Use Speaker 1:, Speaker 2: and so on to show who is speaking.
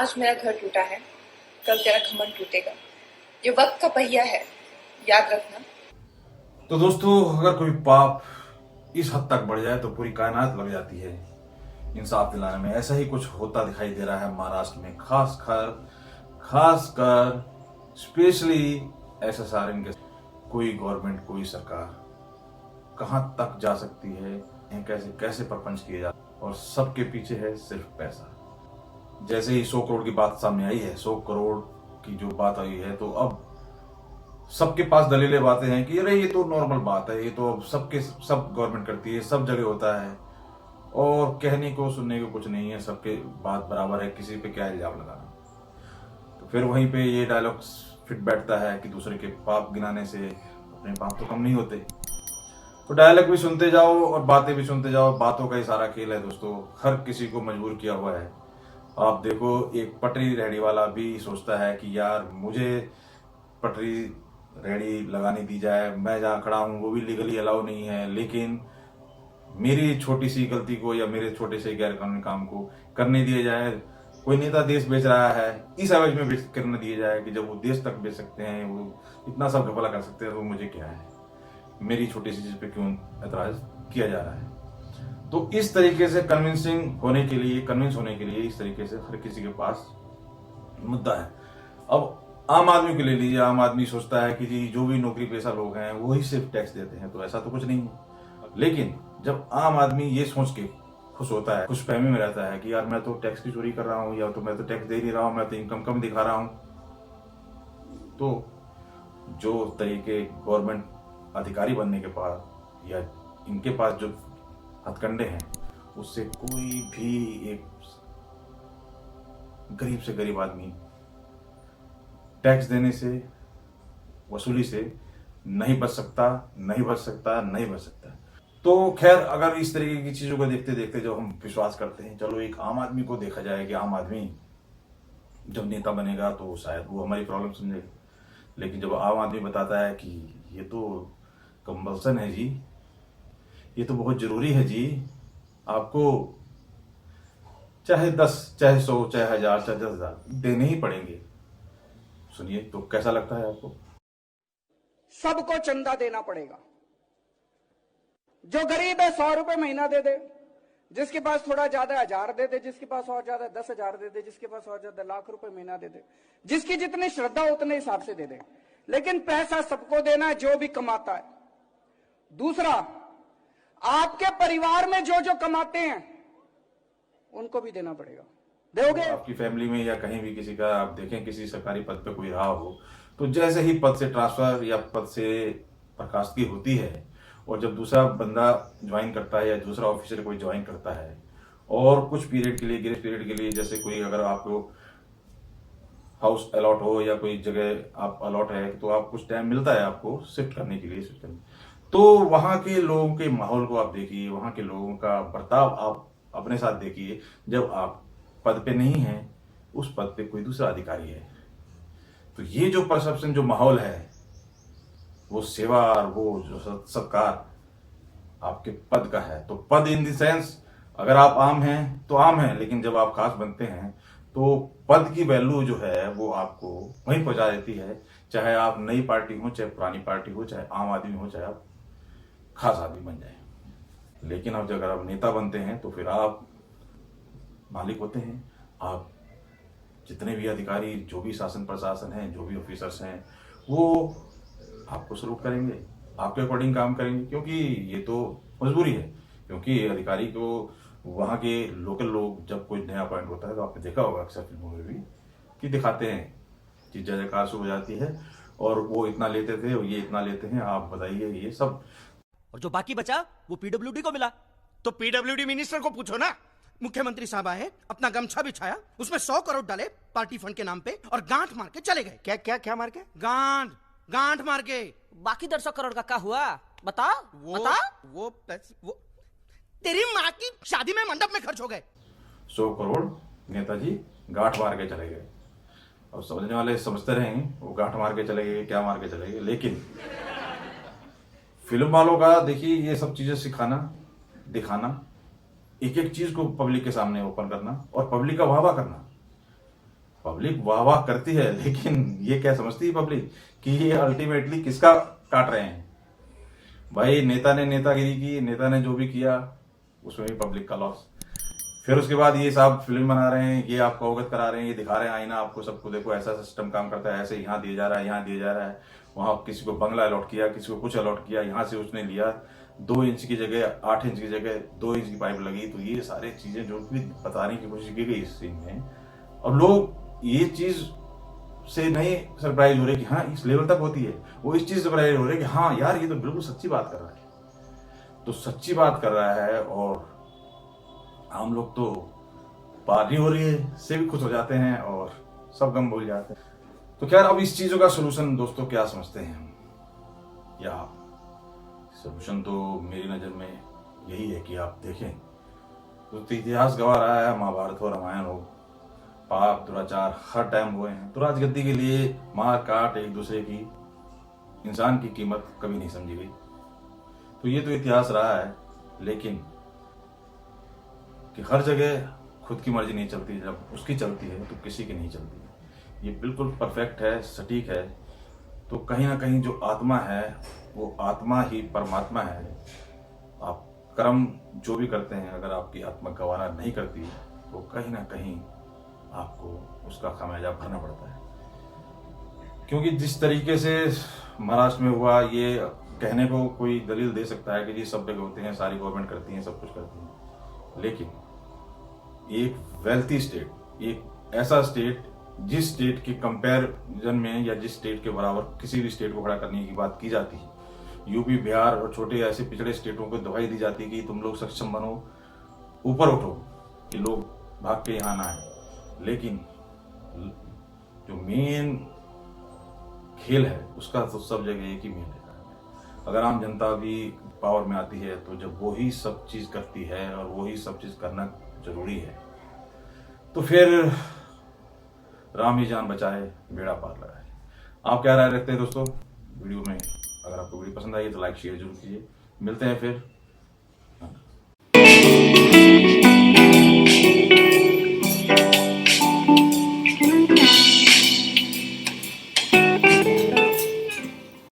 Speaker 1: आज मेरा घर टूटा है, कल तेरा घमंड टूटेगा। ये वक्त का पहिया है, याद रखना।
Speaker 2: तो दोस्तों, अगर कोई पाप इस हद तक बढ़ जाए तो पूरी कायनात लग जाती है इंसाफ दिलाने में। ऐसा ही कुछ होता दिखाई दे रहा है महाराष्ट्र में, खासकर स्पेशली एसएसआरएन के। कोई गवर्नमेंट, कोई सरकार कहां तक जा सकती है, कैसे कैसे प्रपंच किए जाते, और सबके पीछे है सिर्फ पैसा। जैसे ही 100 करोड़ की बात सामने आई है, 100 करोड़ की जो बात आई है, तो अब सबके पास दलीलें बातें हैं कि अरे ये तो नॉर्मल बात है, ये तो अब सब गवर्नमेंट करती है, सब जगह होता है, और कहने को सुनने को कुछ नहीं है, सबके बात बराबर है, किसी पे क्या इल्जाम लगाना। तो फिर वहीं पे ये डायलॉग फिट बैठता है कि दूसरे के पाप गिनाने से अपने पाप तो कम नहीं होते। तो डायलॉग भी सुनते जाओ और बातें भी सुनते जाओ। बातों का ही सारा खेल है दोस्तों, हर किसी को मजबूर किया हुआ है। आप देखो, एक पटरी रेहड़ी वाला भी सोचता है कि यार मुझे पटरी रेहड़ी लगाने दी जाए, मैं जहाँ खड़ा हूँ वो भी लीगली अलाउ नहीं है, लेकिन मेरी छोटी सी गलती को या मेरे छोटे से गैर कानूनी काम को करने दिया जाए। कोई नेता देश बेच रहा है, इस एवज में बेच करने दिया जाए कि जब वो देश तक बेच सकते हैं, वो इतना सब घपला कर सकते हैं, तो मुझे क्या है, मेरी छोटी सी चीज पे क्यों एतराज किया जा रहा है। तो इस तरीके से कन्विंस होने के लिए इस तरीके से हर किसी के पास मुद्दा है। अब आम आदमी को ले लीजिए, आम आदमी सोचता है कि जी जो भी नौकरी पेशा लोग हैं वही सिर्फ टैक्स देते हैं, तो ऐसा तो कुछ नहीं है। लेकिन जब आम आदमी ये सोच के खुश होता है, खुश फहमी में रहता है कि यार मैं तो टैक्स की चोरी कर रहा हूँ, या तो मैं तो टैक्स दे नहीं रहा हूँ, मैं तो इनकम कम दिखा रहा हूँ, तो जो तरीके गवर्नमेंट अधिकारी बनने के बाद या इनके पास जो हथकंडे हैं, उससे कोई भी एक गरीब से गरीब आदमी टैक्स देने से, वसूली से नहीं बच सकता। तो खैर, अगर इस तरीके की चीजों को देखते देखते जब हम विश्वास करते हैं, चलो एक आम आदमी को देखा जाए कि आम आदमी जब नेता बनेगा तो शायद वो हमारी प्रॉब्लम समझेगा। लेकिन जब आम आदमी बताता है कि ये तो कंपल्सन है जी, ये तो बहुत जरूरी है जी, आपको चाहे 10, चाहे 100, चाहे 1000, चाहे 10,000 देने ही पड़ेंगे, सुनिए तो कैसा लगता है आपको?
Speaker 3: सबको चंदा देना पड़ेगा। जो गरीब है 100 रुपए महीना दे दे, जिसके पास थोड़ा ज्यादा 1000 दे दे, जिसके पास और ज्यादा 10,000 दे दे, जिसके पास और ज्यादा लाख रुपए महीना दे दे, जिसकी जितनी श्रद्धा उतने हिसाब से दे दे। लेकिन पैसा सबको देना है जो भी कमाता है। दूसरा, आपके परिवार में जो जो कमाते हैं उनको भी देना पड़ेगा। दोगे?
Speaker 2: आपकी फैमिली में या कहीं भी किसी का आप देखें, किसी सरकारी पद पे कोई रहा हो, तो जैसे ही पद से ट्रांसफर या पद से बर्खास्तगी होती है, और जब दूसरा बंदा ज्वाइन करता है या दूसरा ऑफिसर कोई ज्वाइन करता है, और कुछ पीरियड के लिए, ग्रेस पीरियड के लिए, जैसे कोई अगर आपको हाउस अलॉट हो या कोई जगह आप अलॉट है, तो आप कुछ टाइम मिलता है आपको शिफ्ट करने के लिए सिस्टम। तो वहां के लोगों के माहौल को आप देखिए, वहां के लोगों का बर्ताव आप अपने साथ देखिए। जब आप पद पे नहीं है, उस पद पे कोई दूसरा अधिकारी है, तो ये जो परसेप्शन, जो माहौल है, वो सेवा और वो जो सत्कार आपके पद का है। तो पद इन द सेंस, अगर आप आम हैं तो आम हैं, लेकिन जब आप खास बनते हैं तो पद की वैल्यू जो है वो आपको वहीं पहुंचा देती है। चाहे आप नई पार्टी हो, चाहे पुरानी पार्टी हो, चाहे आम आदमी हो, चाहे आप खास आदमी बन जाए। लेकिन अब अगर आप नेता बनते हैं तो फिर आप मालिक होते हैं। आप जितने भी अधिकारी, जो भी शासन प्रशासन है, जो भी ऑफिसर्स हैं, वो आपको सलूट करेंगे, आपके अकॉर्डिंग काम करेंगे, क्योंकि ये तो मजबूरी है। क्योंकि अधिकारी को वहाँ के लोकल लोग, जब कोई नया अपॉइंट होता है, तो आपने देखा होगा अक्सर फिल्मों में भी कि दिखाते हैं कि जय जयकार शुरू हो जाती है, और वो इतना लेते थे और ये इतना लेते हैं, आप बताइए, ये सब।
Speaker 4: और जो बाकी बचा वो पीडब्ल्यूडी को मिला।
Speaker 5: तो पीडब्ल्यूडी मिनिस्टर को पूछो ना। मुख्यमंत्री साहब आए, अपना गमछा बिछाया, उसमें 100 करोड़ डाले पार्टी फंड के नाम पे और गांठ मार के चले गए।
Speaker 4: क्या क्या क्या मार के?
Speaker 5: गांठ मार के।
Speaker 4: बाकी 150 करोड़ का क्या हुआ? बता बता।
Speaker 5: वो तेरी माँ की शादी में मंडप में खर्च हो गए।
Speaker 2: 100 करोड़ नेताजी गांठ मार के चले गए। और समझने वाले समझते रहे वो गांठ मार के चले गए, क्या मार के चले गए। लेकिन फिल्म वालों का देखिए, ये सब चीजें सिखाना, दिखाना, एक एक चीज को पब्लिक के सामने ओपन करना और पब्लिक का वाहवा करना, पब्लिक वाह वाह करती है, लेकिन ये क्या समझती है पब्लिक कि ये अल्टीमेटली किसका काट रहे हैं? भाई नेता ने नेतागिरी की, नेता ने जो भी किया उसमें भी पब्लिक का लॉस। फिर उसके बाद ये साहब फिल्म बना रहे हैं, ये आपको अवगत करा रहे हैं, ये दिखा रहे हैं आईना आपको सबको, देखो ऐसा सिस्टम काम करता है, ऐसे यहाँ दिया जा रहा है, यहाँ दिया जा रहा है, वहां किसी को बंगला अलॉट किया, किसी को कुछ अलॉट किया, यहाँ से उसने लिया 2 इंच की जगह 8 इंच की जगह 2 इंच की पाइप लगी। तो ये सारी चीजें जो भी बताने की कोशिश की गई इस सीन में, और लोग ये चीज से नहीं सरप्राइज हो रहे कि हाँ इस लेवल तक होती है, वो इस चीज से सरप्राइज हो रहे कि हाँ यार ये तो बिल्कुल सच्ची बात कर रहा है। तो सच्ची बात कर रहा है और हम लोग तो पार्टी हो रही है से भी खुश हो जाते हैं और सब गम भूल जाते हैं। तो खैर अब इस चीजों का सोल्यूशन दोस्तों क्या समझते हैं हम? या सोल्यूशन तो मेरी नजर में यही है कि आप देखें तो इतिहास गवा रहा है, महाभारत हो रामायण हो, पाप दुराचार हर टाइम हुए हैं। तो राजगद्दी के लिए मार काट एक दूसरे की, इंसान की कीमत कभी नहीं समझी गई। तो ये तो इतिहास रहा है, लेकिन कि हर जगह खुद की मर्जी नहीं चलती, जब उसकी चलती है तो किसी की नहीं चलती। ये बिल्कुल परफेक्ट है, सटीक है। तो कहीं ना कहीं जो आत्मा है वो आत्मा ही परमात्मा है। आप कर्म जो भी करते हैं, अगर आपकी आत्मा गवारा नहीं करती तो कहीं ना कहीं आपको उसका खामियाजा भरना पड़ता है। क्योंकि जिस तरीके से महाराष्ट्र में हुआ, ये कहने को कोई दलील दे सकता है कि जी सब जगह होते हैं, सारी गवर्नमेंट करती हैं, सब कुछ करती हैं, लेकिन एक वेल्थी स्टेट, एक ऐसा स्टेट जिस स्टेट के कंपैरिजन में या जिस स्टेट के बराबर किसी भी स्टेट को खड़ा करने की बात की जाती है, यूपी बिहार और छोटे ऐसे पिछड़े स्टेटों को दवाई दी जाती है कि तुम लोग सक्षम बनो, ऊपर उठो, कि लोग भाग के यहाँ ना आए। लेकिन जो मेन खेल है उसका तो सब जगह एक ही मेन है। अगर आम जनता भी पावर में आती है तो जब वो ही सब चीज करती है और वो ही सब चीज करना जरूरी है, तो फिर राम ही जान बचाए बेड़ा पार लगाए। आप क्या राय रखते हैं दोस्तों वीडियो में? अगर आपको वीडियो पसंद आई तो लाइक शेयर जरूर कीजिए। मिलते हैं फिर